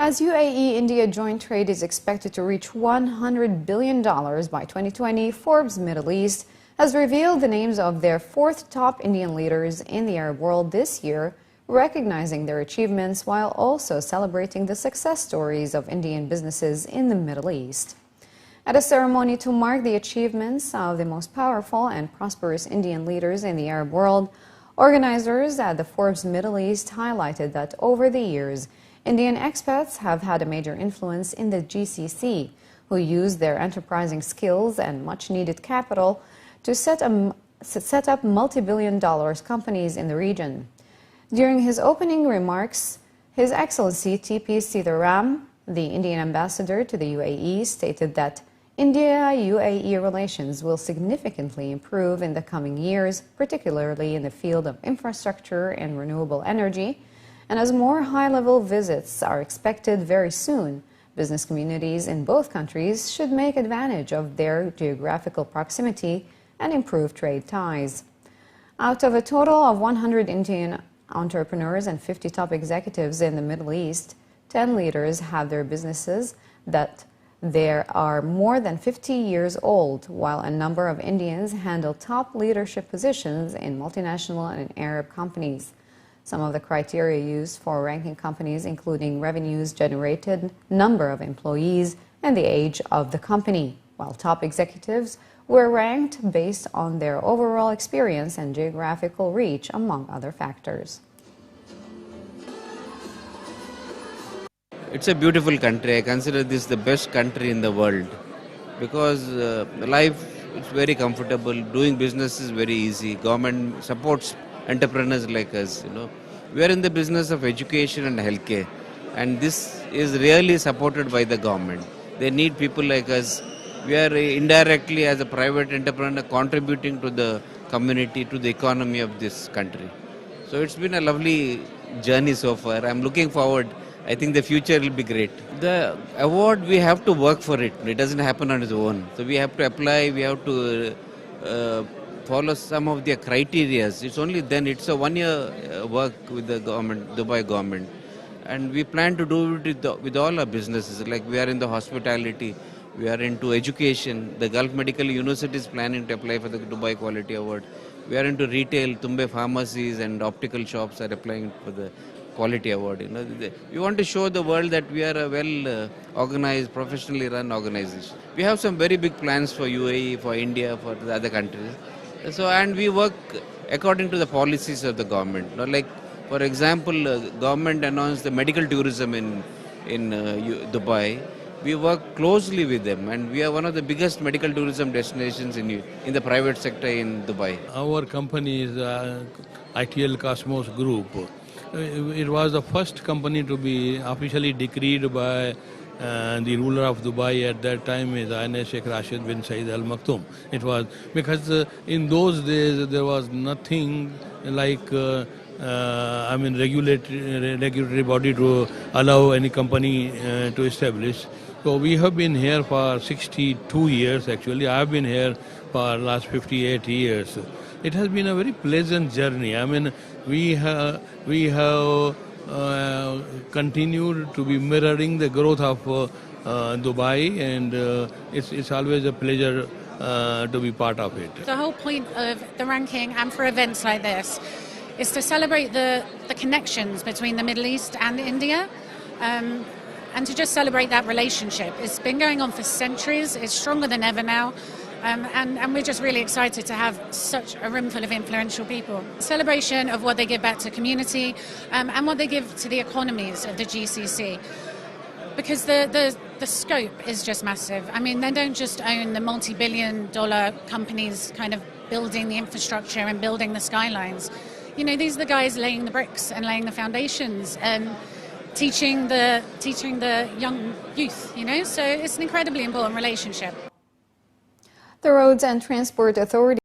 As UAE-India joint trade is expected to reach $100 billion by 2020, Forbes Middle East has revealed the names of their fourth top Indian leaders in the Arab world this year, recognizing their achievements while also celebrating the success stories of Indian businesses in the Middle East. At a ceremony to mark the achievements of the most powerful and prosperous Indian leaders in the Arab world, organizers at the Forbes Middle East highlighted that over the years, Indian expats have had a major influence in the GCC, who use their enterprising skills and much-needed capital to set up multi-billion-dollar companies in the region. During his opening remarks, His Excellency T.P. Sitharam, the Indian ambassador to the UAE, stated that India-UAE relations will significantly improve in the coming years, particularly in the field of infrastructure and renewable energy. And as more high-level visits are expected very soon, business communities in both countries should make advantage of their geographical proximity and improve trade ties. Out of a total of 100 Indian entrepreneurs and 50 top executives in the Middle East, 10 leaders have their businesses that they are more than 50 years old, while a number of Indians handle top leadership positions in multinational and Arab companies. Some of the criteria used for ranking companies including revenues generated, number of employees, and the age of the company, while top executives were ranked based on their overall experience and geographical reach, among other factors. It's a beautiful country. I consider this the best country in the world because life is very comfortable, doing business is very easy, government supports entrepreneurs like us, We are in the business of education and healthcare, and this is really supported by the government. They need people like us. We are indirectly, as a private entrepreneur, contributing to the community, to the economy of this country. So it's been a lovely journey so far. I'm looking forward. I think the future will be great. The award, we have to work for it. It doesn't happen on its own. So we have to apply, we have to follow some of their criteria. It's only then, it's a one-year work with the government, Dubai government. And we plan to do it with all our businesses. Like we are in the hospitality, we are into education. The Gulf Medical University is planning to apply for the Dubai Quality Award. We are into retail, Tumbe pharmacies and optical shops are applying for the Quality Award. We want to show the world that we are a well-organized, professionally run organization. We have some very big plans for UAE, for India, for the other countries. So, and we work according to the policies of the government. Like, for example, government announced the medical tourism in Dubai. We work closely with them, and we are one of the biggest medical tourism destinations in the private sector in Dubai. Our company is ITL Cosmos Group. It was the first company to be officially decreed by the ruler of Dubai at that time, is Highness Sheikh Rashid bin Saeed Al Maktoum. It was because in those days there was nothing like regulatory body to allow any company to establish. So we have been here for 62 years actually. I have been here for last 58 years. It has been a very pleasant journey. We have continued to be mirroring the growth of Dubai, and it's always a pleasure to be part of it. The whole point of the ranking and for events like this is to celebrate the connections between the Middle East and India, and to just celebrate that relationship. It's been going on for centuries. It's stronger than ever now. And we're just really excited to have such a room full of influential people. Celebration of what they give back to the community and what they give to the economies of the GCC. Because the scope is just massive. They don't just own the multi-billion-dollar companies kind of building the infrastructure and building the skylines. These are the guys laying the bricks and laying the foundations and teaching the young youth, So it's an incredibly important relationship. The Roads and Transport Authority